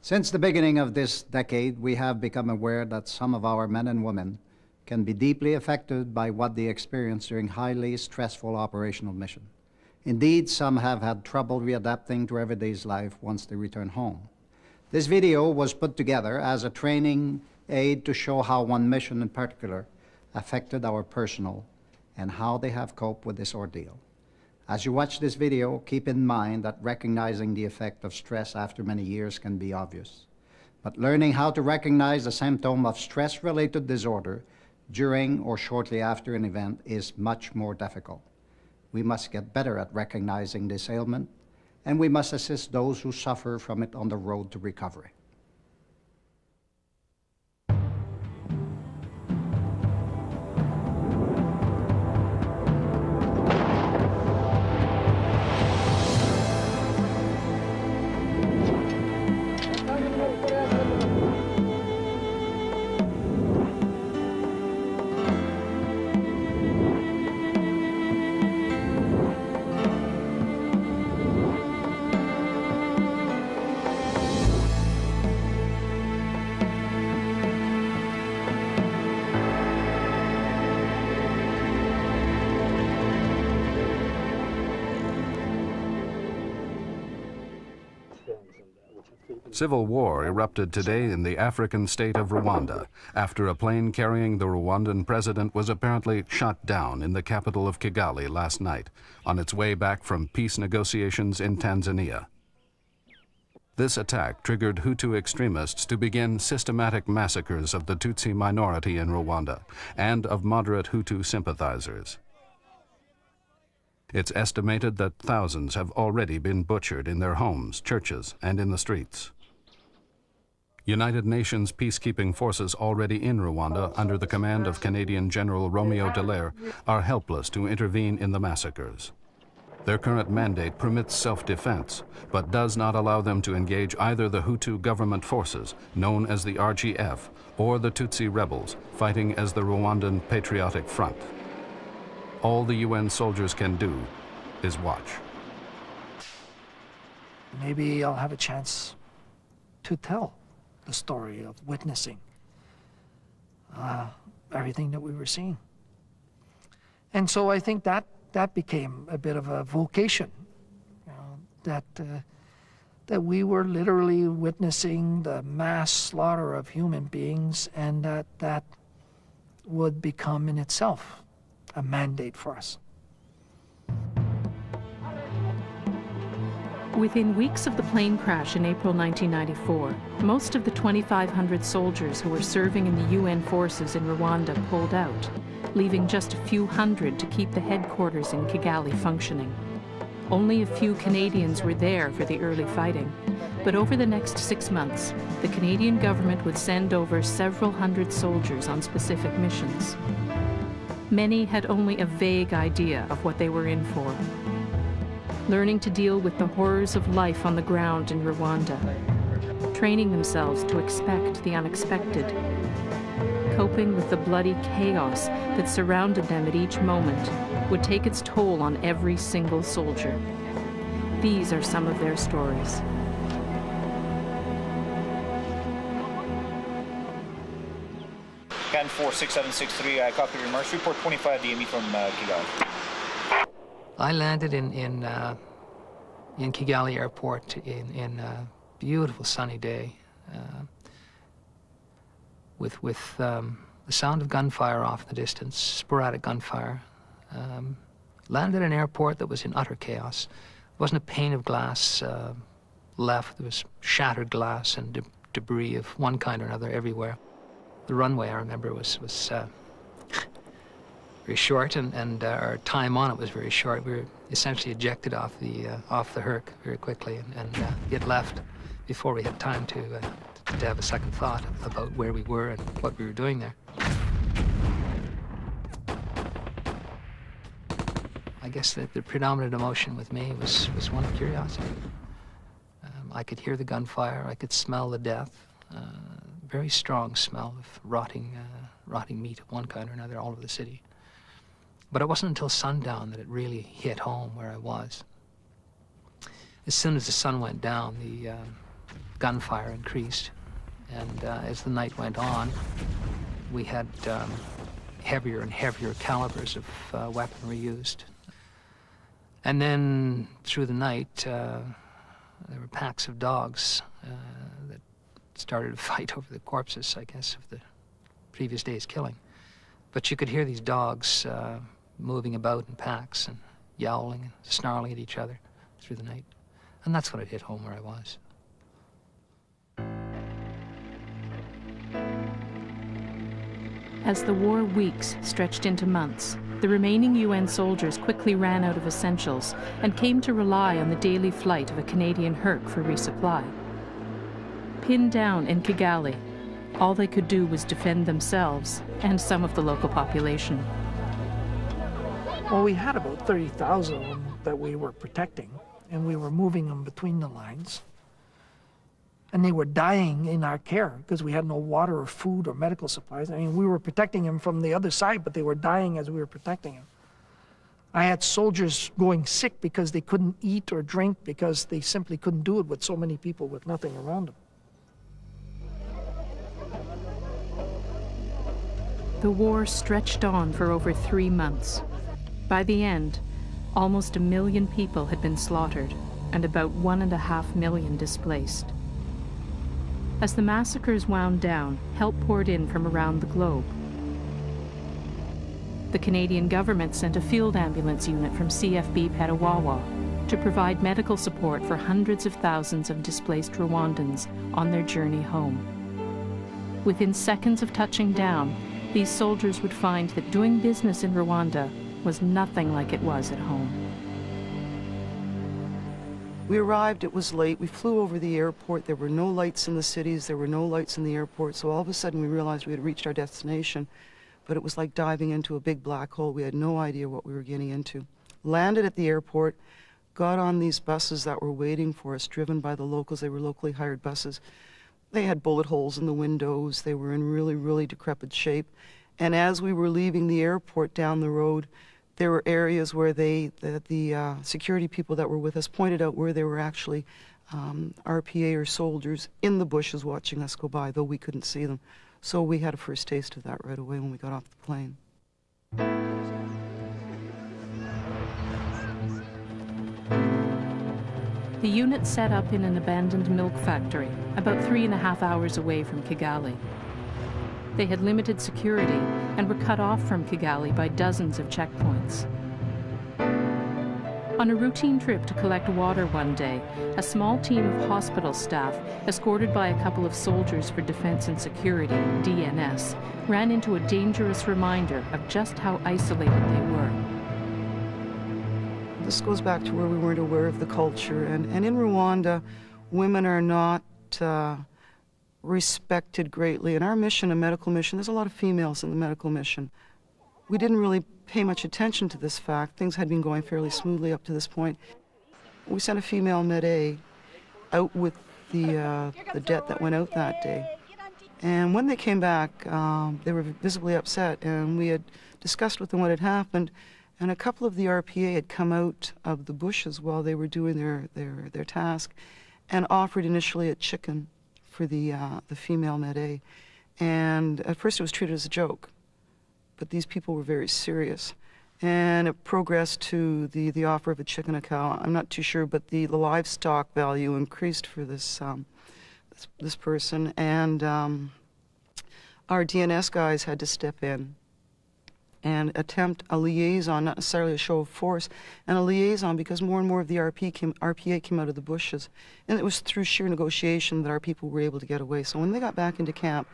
Since the beginning of this decade, we have become aware that some of our men and women can be deeply affected by what they experience during highly stressful operational mission. Indeed, some have had trouble readapting to everyday life once they return home. This video was put together as a training aid to show how one mission in particular affected our personnel and how they have coped with this ordeal. As you watch this video, keep in mind that recognizing the effect of stress after many years can be obvious. But learning how to recognize the symptom of stress-related disorder during or shortly after an event is much more difficult. We must get better at recognizing this ailment, and we must assist those who suffer from it on the road to recovery. Civil war erupted today in the African state of Rwanda after a plane carrying the Rwandan president was apparently shot down in the capital of Kigali last night on its way back from peace negotiations in Tanzania. This attack triggered Hutu extremists to begin systematic massacres of the Tutsi minority in Rwanda and of moderate Hutu sympathizers. It's estimated that thousands have already been butchered in their homes, churches, and in the streets. United Nations peacekeeping forces already in Rwanda under the command of Canadian General Romeo Dallaire are helpless to intervene in the massacres. Their current mandate permits self-defense, but does not allow them to engage either the Hutu government forces, known as the RGF, or the Tutsi rebels, fighting as the Rwandan Patriotic Front. All the UN soldiers can do is watch. Maybe I'll have a chance to tell the story of witnessing everything that we were seeing. And so I think that became a bit of a vocation, you know, that we were literally witnessing the mass slaughter of human beings, and that would become in itself a mandate for us. Within weeks of the plane crash in April 1994, most of the 2,500 soldiers who were serving in the UN forces in Rwanda pulled out, leaving just a few hundred to keep the headquarters in Kigali functioning. Only a few Canadians were there for the early fighting, but over the next 6 months, the Canadian government would send over several hundred soldiers on specific missions. Many had only a vague idea of what they were in for. Learning to deal with the horrors of life on the ground in Rwanda, training themselves to expect the unexpected, coping with the bloody chaos that surrounded them at each moment would take its toll on every single soldier. These are some of their stories. Can 46763, I copy your remarks. Report 25 DME from Kigali. I landed in Kigali Airport in a beautiful sunny day, with the sound of gunfire off in the distance, sporadic gunfire. Landed in an airport that was in utter chaos. There wasn't a pane of glass left. There was shattered glass and debris of one kind or another everywhere. The runway, I remember, was very short, and our time on it was very short. We were essentially ejected off the Herc very quickly, and it left before we had time to have a second thought about where we were and what we were doing there. I guess that the predominant emotion with me was one of curiosity. I could hear the gunfire, I could smell the death, very strong smell of rotting meat of one kind or another all over the city. But it wasn't until sundown that it really hit home where I was. As soon as the sun went down, gunfire increased. And as the night went on, we had heavier and heavier calibers of weaponry used. And then through the night, there were packs of dogs that started to fight over the corpses, I guess, of the previous day's killing. But you could hear these dogs moving about in packs and yowling and snarling at each other through the night. And that's when it hit home where I was. As the war weeks stretched into months, the remaining UN soldiers quickly ran out of essentials and came to rely on the daily flight of a Canadian Herc for resupply. Pinned down in Kigali, all they could do was defend themselves and some of the local population. Well, we had about 30,000 of them that we were protecting, and we were moving them between the lines. And they were dying in our care because we had no water or food or medical supplies. I mean, we were protecting them from the other side, but they were dying as we were protecting them. I had soldiers going sick because they couldn't eat or drink because they simply couldn't do it with so many people with nothing around them. The war stretched on for over 3 months. By the end, almost 1 million people had been slaughtered and about 1.5 million displaced. As the massacres wound down, help poured in from around the globe. The Canadian government sent a field ambulance unit from CFB Petawawa to provide medical support for hundreds of thousands of displaced Rwandans on their journey home. Within seconds of touching down, these soldiers would find that doing business in Rwanda was nothing like it was at home. We arrived, it was late, we flew over the airport, there were no lights in the cities, there were no lights in the airport, so all of a sudden we realized we had reached our destination, but it was like diving into a big black hole. We had no idea what we were getting into. Landed at the airport, got on these buses that were waiting for us, driven by the locals. They were locally hired buses. They had bullet holes in the windows, they were in really, really decrepit shape, and as we were leaving the airport down the road, there were areas where the security people that were with us pointed out where there were actually RPA or soldiers in the bushes watching us go by, though we couldn't see them. So we had a first taste of that right away when we got off the plane. The unit set up in an abandoned milk factory, about 3.5 hours away from Kigali. They had limited security and were cut off from Kigali by dozens of checkpoints. On a routine trip to collect water one day, a small team of hospital staff, escorted by a couple of soldiers for Defense and Security, DNS, ran into a dangerous reminder of just how isolated they were. This goes back to where we weren't aware of the culture, and in Rwanda, women are not respected greatly. In our mission, a medical mission, there's a lot of females in the medical mission. We didn't really pay much attention to this fact. Things had been going fairly smoothly up to this point. We sent a female Med-A out with the debt that went out that day. And when they came back, they were visibly upset, and we had discussed with them what had happened, and a couple of the RPA had come out of the bushes while they were doing their task and offered initially a chicken for the female Med-A. And at first it was treated as a joke, but these people were very serious. And it progressed to the offer of a chicken, a cow. I'm not too sure, but the livestock value increased for this person. And our DNS guys had to step in and attempt a liaison, not necessarily a show of force, and a liaison because more and more of the RPA came out of the bushes. And it was through sheer negotiation that our people were able to get away. So when they got back into camp,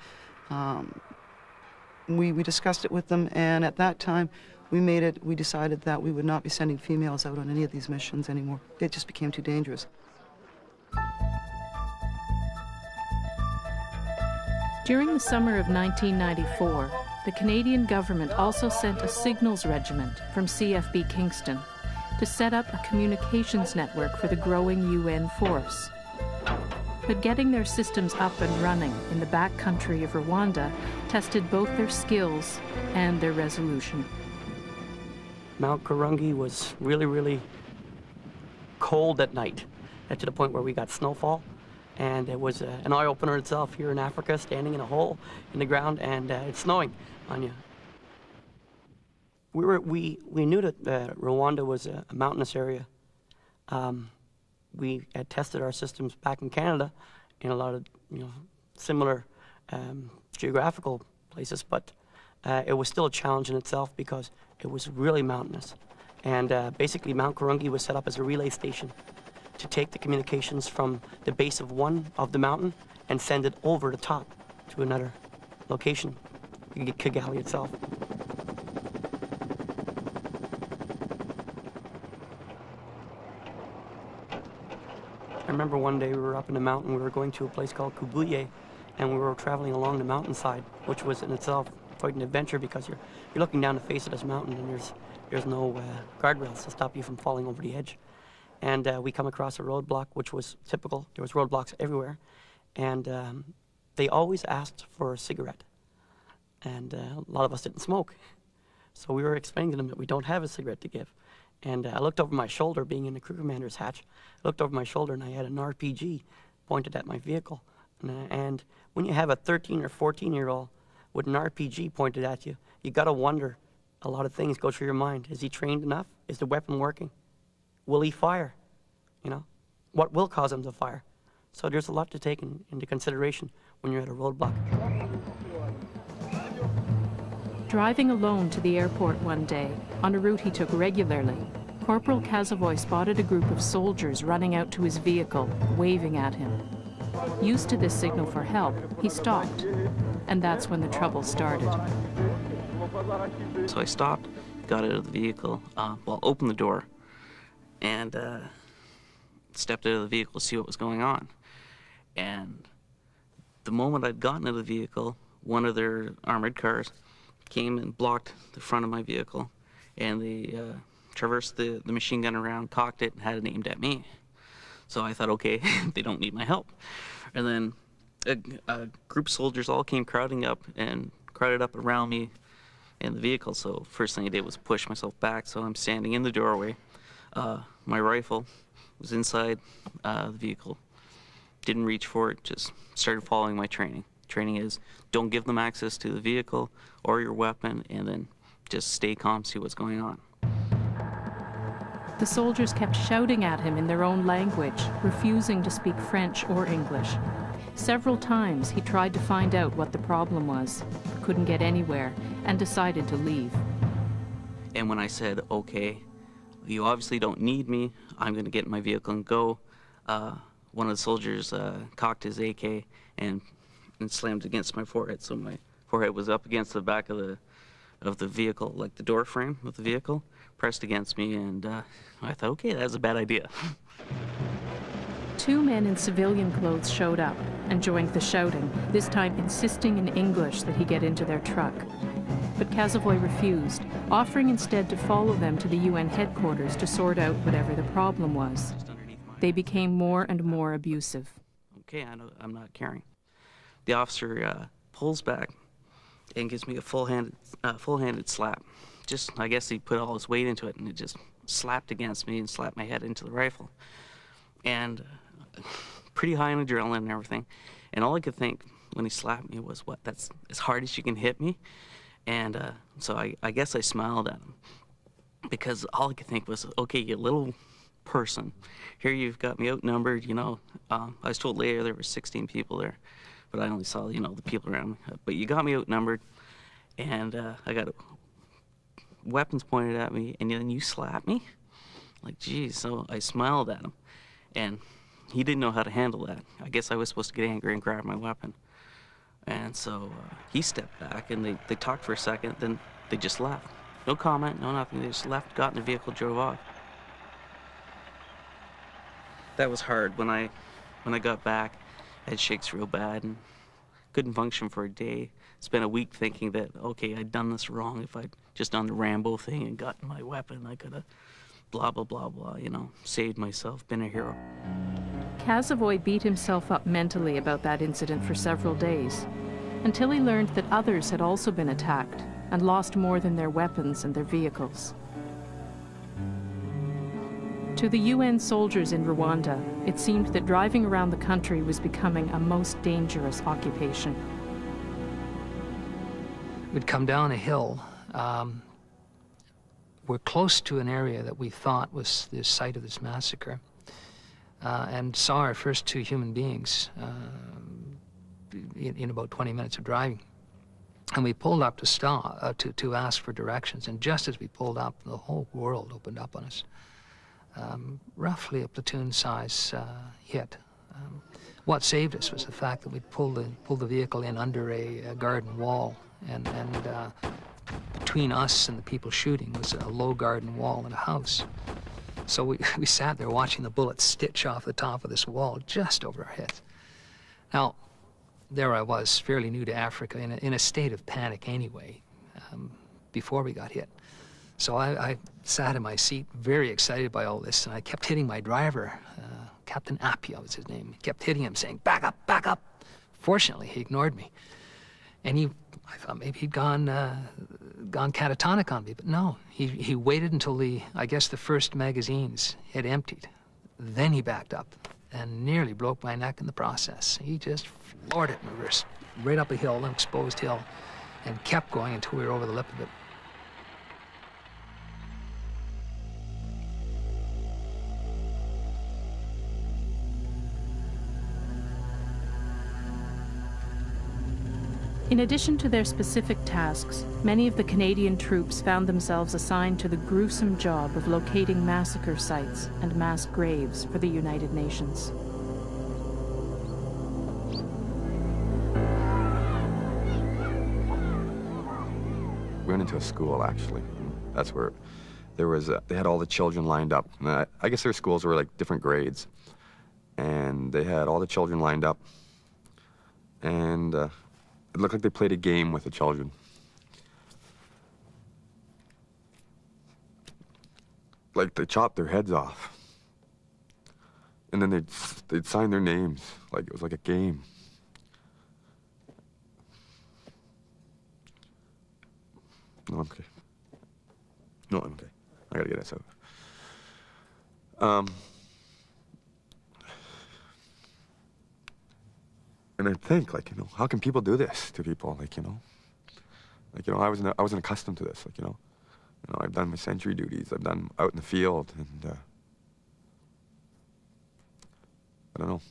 we discussed it with them, and at that time we decided that we would not be sending females out on any of these missions anymore. It just became too dangerous. During the summer of 1994, the Canadian government also sent a signals regiment from CFB Kingston to set up a communications network for the growing UN force. But getting their systems up and running in the backcountry of Rwanda tested both their skills and their resolution. Mount Karungi was really, really cold at night, to the point where we got snowfall. And it was an eye-opener itself here in Africa, standing in a hole in the ground, and it's snowing on you. We knew that Rwanda was a mountainous area. We had tested our systems back in Canada in a lot of similar geographical places, but it was still a challenge in itself because it was really mountainous. And basically Mount Karungi was set up as a relay station to take the communications from the base of one of the mountain and send it over the top to another location, Kigali itself. I remember one day we were up in the mountain, we were going to a place called Kubuye, and we were traveling along the mountainside, which was in itself quite an adventure because you're looking down the face of this mountain and there's no guardrails to stop you from falling over the edge. And we come across a roadblock, which was typical. There was roadblocks everywhere. And they always asked for a cigarette. And a lot of us didn't smoke. So we were explaining to them that we don't have a cigarette to give. And I looked over my shoulder, being in the crew commander's hatch. I looked over my shoulder and I had an RPG pointed at my vehicle. And when you have a 13 or 14-year-old with an RPG pointed at you, you got to wonder, a lot of things go through your mind. Is he trained enough? Is the weapon working? Will he fire? What will cause him to fire? So there's a lot to take into consideration when you're at a roadblock. Driving alone to the airport one day, on a route he took regularly, Corporal Kazavoy spotted a group of soldiers running out to his vehicle, waving at him. Used to this signal for help, he stopped, and that's when the trouble started. So I stopped, got out of the vehicle, opened the door, and stepped out of the vehicle to see what was going on. And the moment I'd gotten out of the vehicle, one of their armored cars came and blocked the front of my vehicle, and they traversed the machine gun around, cocked it, and had it aimed at me. So I thought, okay, they don't need my help. And then a group of soldiers all came crowded up around me in the vehicle. So first thing I did was push myself back. So I'm standing in the doorway. My rifle was inside the vehicle. Didn't reach for it, just started following my training. Training is don't give them access to the vehicle or your weapon, and then just stay calm, see what's going on. The soldiers kept shouting at him in their own language, refusing to speak French or English. Several times he tried to find out what the problem was, couldn't get anywhere, and decided to leave. And when I said, okay, you obviously don't need me, I'm going to get in my vehicle and go, one of the soldiers cocked his AK and slammed against my forehead. So my forehead was up against the back of the vehicle, like the door frame of the vehicle, pressed against me, and I thought, okay, that's a bad idea. Two men in civilian clothes showed up and joined the shouting, this time insisting in English that he get into their truck. But Kazavoy refused, offering instead to follow them to the UN headquarters to sort out whatever the problem was. They became more and more abusive. Okay, I know I'm not carrying. The officer pulls back and gives me a full-handed slap. Just, I guess he put all his weight into it, and it just slapped against me and slapped my head into the rifle. And pretty high on adrenaline and everything. And all I could think when he slapped me was, what, that's as hard as you can hit me? And so I guess I smiled at him, because all I could think was, okay, you little person, here you've got me outnumbered, I was told later there were 16 people there, but I only saw, the people around me. But you got me outnumbered, and I got weapons pointed at me, and then you slapped me? Like, geez. So I smiled at him, and he didn't know how to handle that. I guess I was supposed to get angry and grab my weapon. And so he stepped back, and they talked for a second, then they just left. No comment, no nothing. They just left, got in the vehicle, drove off. That was hard. When I got back, I had shakes real bad and couldn't function for a day. Spent a week thinking that, okay, I'd done this wrong. If I'd just done the Rambo thing and gotten my weapon, I could have blah, blah, blah, blah, saved myself, been a hero. Kazavoy beat himself up mentally about that incident for several days, until he learned that others had also been attacked and lost more than their weapons and their vehicles. To the UN soldiers in Rwanda, it seemed that driving around the country was becoming a most dangerous occupation. We'd come down a hill. We're close to an area that we thought was the site of this massacre, and saw our first 2 human beings in about 20 minutes of driving. And we pulled up to stop, to ask for directions, and just as we pulled up, the whole world opened up on us. Roughly a platoon-size hit. What saved us was the fact that we'd pulled the vehicle in under a garden wall, and between us and the people shooting was a low garden wall and a house. So we sat there watching the bullets stitch off the top of this wall just over our heads. Now, there I was, fairly new to Africa, in a state of panic anyway, before we got hit. So I sat in my seat, very excited by all this, and I kept hitting my driver, Captain Appia was his name. Kept hitting him, saying, back up, back up. Fortunately, he ignored me. And I thought maybe he'd gone catatonic on me, but no. He waited until I guess the first magazines had emptied. Then he backed up and nearly broke my neck in the process. He just floored it in reverse, right up a hill, an exposed hill, and kept going until we were over the lip of it. In addition to their specific tasks, many of the Canadian troops found themselves assigned to the gruesome job of locating massacre sites and mass graves for the United Nations. We went into a school, actually. That's where there was, they had all the children lined up. And I guess their schools were like different grades. And they had all the children lined up. And it looked like they played a game with the children. Like they chopped their heads off. And then they'd sign their names, like it was like a game. No, I'm okay. No, I'm okay. I gotta get this out. And I think, like, how can people do this to people? Like, I wasn't accustomed to this. Like, I've done my sentry duties. I've done out in the field, and I don't know.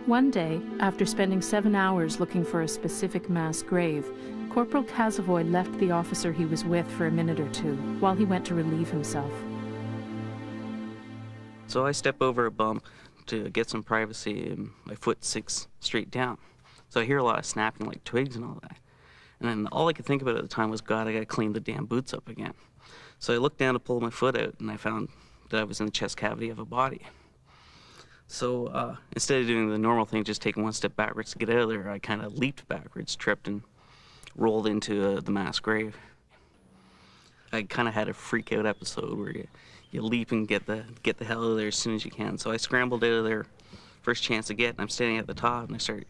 One day, after spending 7 hours looking for a specific mass grave, Corporal Kazavoy left the officer he was with for a minute or two while he went to relieve himself. So I step over a bump to get some privacy, and my foot sinks straight down. So I hear a lot of snapping like twigs and all that. And then all I could think about at the time was, God, I gotta clean the damn boots up again. So I looked down to pull my foot out, and I found that I was in the chest cavity of a body. So instead of doing the normal thing, just taking one step backwards to get out of there, I kind of leaped backwards, tripped, and rolled into the mass grave. I kind of had a freak out episode where you leap and get the hell out of there as soon as you can. So I scrambled out of there first chance I get, and I'm standing at the top, and I start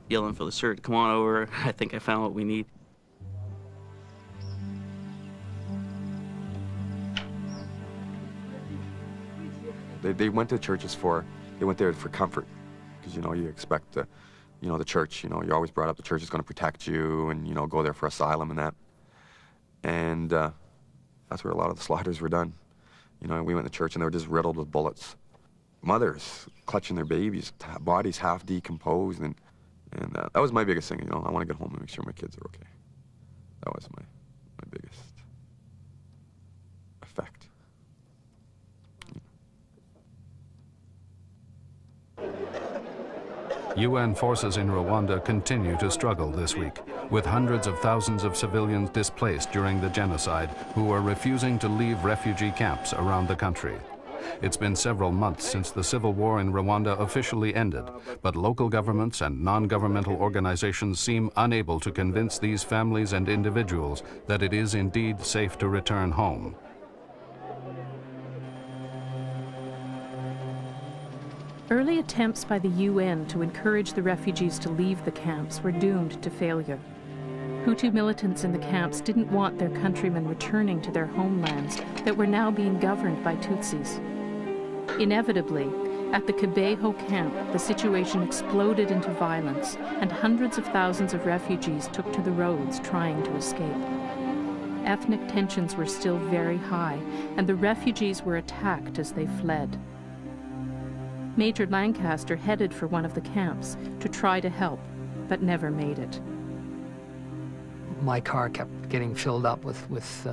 yelling for the sir to come on over. I think I found what we need. They went to churches they went there for comfort, because, you expect the church, you're always brought up the church is going to protect you and, go there for asylum and that. And that's where a lot of the slaughters were done. We went to church and they were just riddled with bullets. Mothers clutching their babies, bodies half decomposed, and that was my biggest thing, I want to get home and make sure my kids are okay. That was my biggest effect. UN forces in Rwanda continue to struggle this week, with hundreds of thousands of civilians displaced during the genocide who are refusing to leave refugee camps around the country. It's been several months since the civil war in Rwanda officially ended, but local governments and non-governmental organizations seem unable to convince these families and individuals that it is indeed safe to return home. Early attempts by the UN to encourage the refugees to leave the camps were doomed to failure. Hutu militants in the camps didn't want their countrymen returning to their homelands that were now being governed by Tutsis. Inevitably, at the Kibeho camp, the situation exploded into violence, and hundreds of thousands of refugees took to the roads trying to escape. Ethnic tensions were still very high, and the refugees were attacked as they fled. Major Lancaster headed for one of the camps to try to help, but never made it. My car kept getting filled up with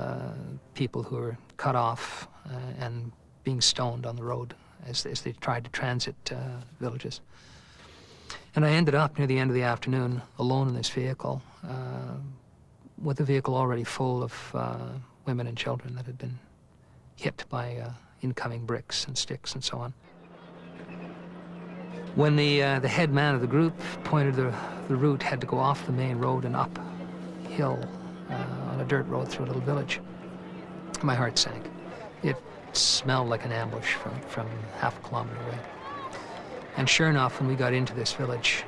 people who were cut off and being stoned on the road as they tried to transit villages. And I ended up near the end of the afternoon alone in this vehicle, with the vehicle already full of women and children that had been hit by incoming bricks and sticks and so on. When the head man of the group pointed the route had to go off the main road and uphill on a dirt road through a little village, my heart sank. It smelled like an ambush from half a kilometer away. And sure enough, when we got into this village,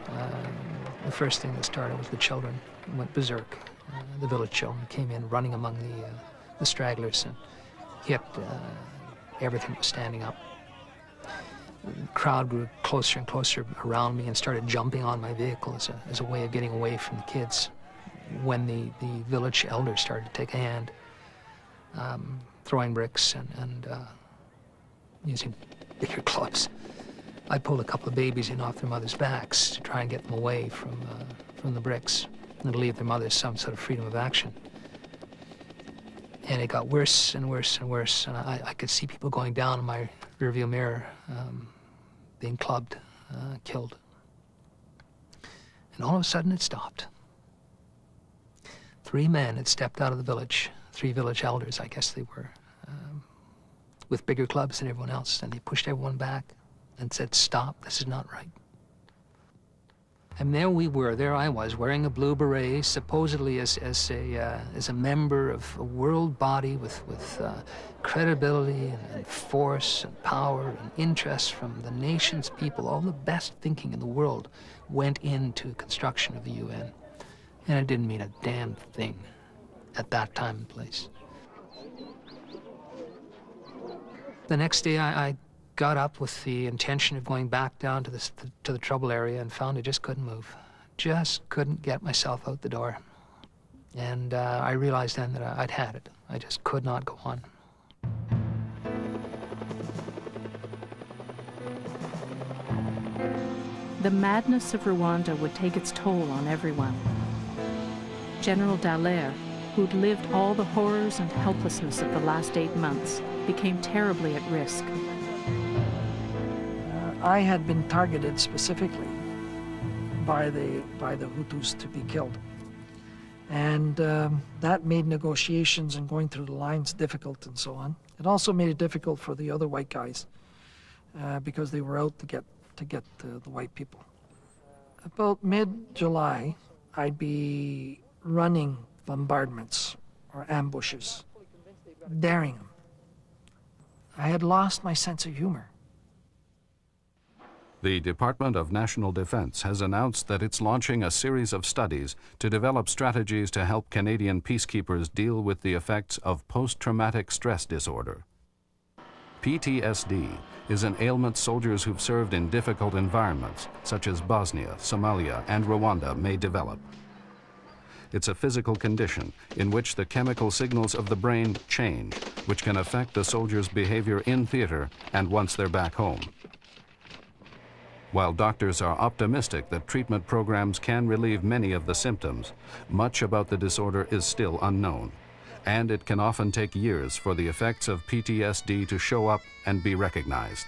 the first thing that started was the children went berserk. The village children came in running among the stragglers and hit everything that was standing up. The crowd grew closer and closer around me and started jumping on my vehicle as a way of getting away from the kids. When the village elders started to take a hand, throwing bricks and using bigger clubs, I pulled a couple of babies in off their mothers' backs to try and get them away from the bricks and to leave their mothers some sort of freedom of action. And it got worse and worse and worse, and I could see people going down in my rearview mirror, being clubbed, killed. And all of a sudden it stopped. 3 men had stepped out of the village, 3 village elders, I guess they were, with bigger clubs than everyone else, and they pushed everyone back and said, "Stop, this is not right." And there I was, wearing a blue beret, supposedly as a member of a world body with credibility and force and power and interest from the nation's people. All the best thinking in the world went into construction of the UN. And it didn't mean a damn thing at that time and place. The next day, I got up with the intention of going back down to the trouble area and found I just couldn't move. Just couldn't get myself out the door. And I realized then that I'd had it. I just could not go on. The madness of Rwanda would take its toll on everyone. General Dallaire, who'd lived all the horrors and helplessness of the last 8 months, became terribly at risk. I had been targeted specifically by the Hutus to be killed. And that made negotiations and going through the lines difficult and so on. It also made it difficult for the other white guys because they were out to get the white people. About mid-July, I'd be running bombardments or ambushes, daring them. I had lost my sense of humor. The Department of National Defense has announced that it's launching a series of studies to develop strategies to help Canadian peacekeepers deal with the effects of post-traumatic stress disorder. PTSD is an ailment soldiers who've served in difficult environments, such as Bosnia, Somalia, and Rwanda, may develop. It's a physical condition in which the chemical signals of the brain change, which can affect the soldiers' behavior in theater and once they're back home. While doctors are optimistic that treatment programs can relieve many of the symptoms, much about the disorder is still unknown, and it can often take years for the effects of PTSD to show up and be recognized.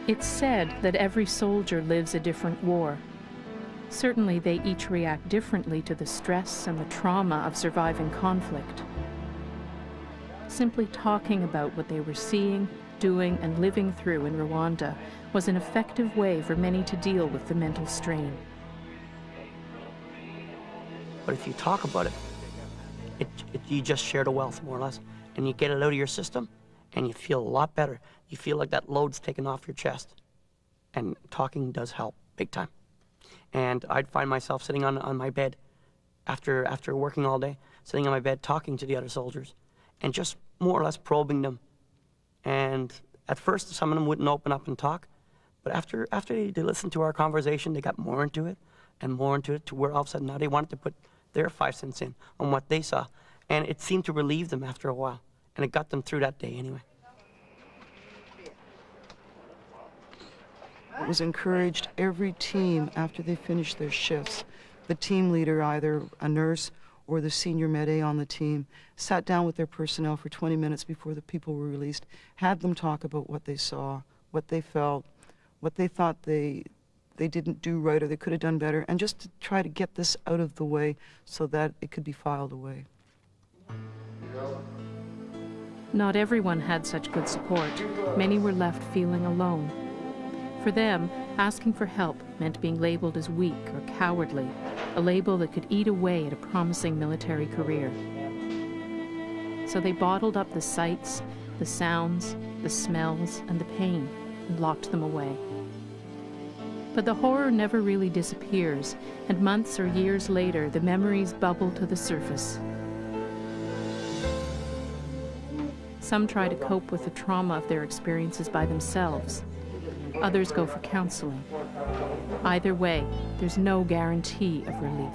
It's said that every soldier lives a different war. Certainly they each react differently to the stress and the trauma of surviving conflict. Simply talking about what they were seeing, doing, and living through in Rwanda was an effective way for many to deal with the mental strain. But if you talk about it, you just share the wealth, more or less, and you get it out of your system, and you feel a lot better. You feel like that load's taken off your chest. And talking does help, big time. And I'd find myself sitting on my bed after working all day, sitting on my bed talking to the other soldiers and just more or less probing them. And at first, some of them wouldn't open up and talk, but after they listened to our conversation, they got more into it and more into it, to where all of a sudden now they wanted to put their 5 cents in on what they saw. And it seemed to relieve them after a while, and it got them through that day anyway. It was encouraged every team after they finished their shifts. The team leader, either a nurse or the senior med-A on the team, sat down with their personnel for 20 minutes before the people were released, had them talk about what they saw, what they felt, what they thought they didn't do right or they could have done better, and just to try to get this out of the way so that it could be filed away. Not everyone had such good support. Many were left feeling alone. For them, asking for help meant being labeled as weak or cowardly, a label that could eat away at a promising military career. So they bottled up the sights, the sounds, the smells, and the pain, and locked them away. But the horror never really disappears, and months or years later, the memories bubble to the surface. Some try to cope with the trauma of their experiences by themselves. Others go for counseling. Either way, there's no guarantee of relief.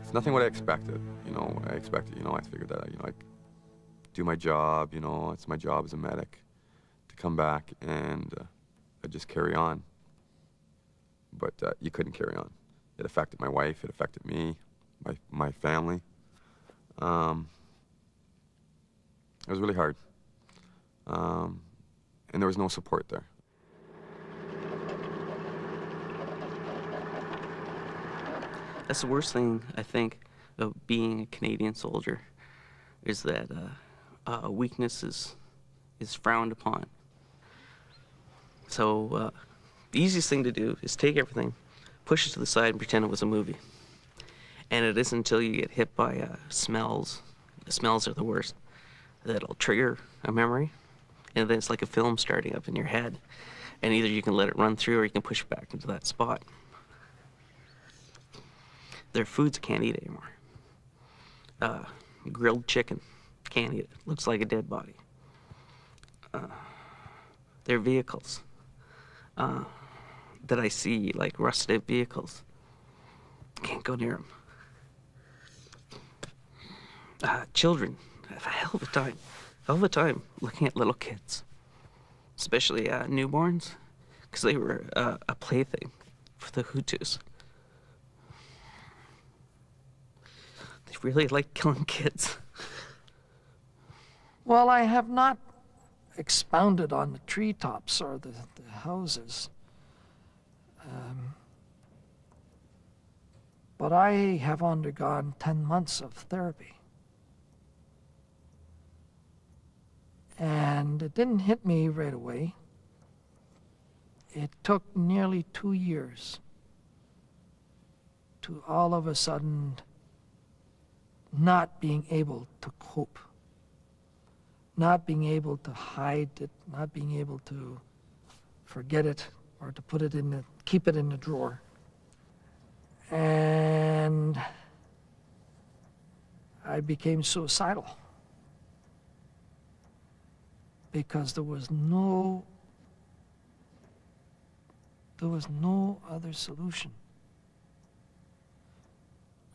It's nothing what I expected. I figured that, I'd do my job, it's my job as a medic to come back and I'd just carry on. But you couldn't carry on. It affected my wife, it affected me, my family. It was really hard. And there was no support there. That's the worst thing, I think, of being a Canadian soldier, is that weakness is frowned upon. So the easiest thing to do is take everything, push it to the side, and pretend it was a movie. And it isn't until you get hit by smells, the smells are the worst, that'll trigger a memory. And then it's like a film starting up in your head. And either you can let it run through or you can push it back into that spot. There are foods I can't eat anymore. Grilled chicken, can't eat it. Looks like a dead body. There are vehicles that I see, like rusted vehicles. Can't go near them. Children have a hell of a time looking at little kids, especially newborns, because they were a plaything for the Hutus. They really like killing kids. Well, I have not expounded on the treetops or the houses. But I have undergone 10 months of therapy. And it didn't hit me right away. It took nearly 2 years to all of a sudden not being able to cope, not being able to hide it, not being able to forget it or to put it keep it in the drawer. And I became suicidal because there was no other solution.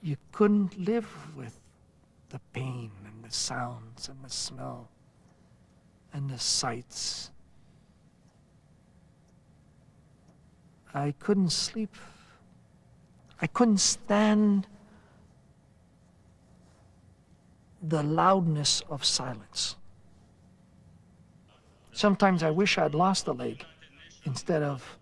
You couldn't live with the pain and the sounds and the smell and the sights. I couldn't sleep. I couldn't stand the loudness of silence. Sometimes I wish I'd lost a leg instead of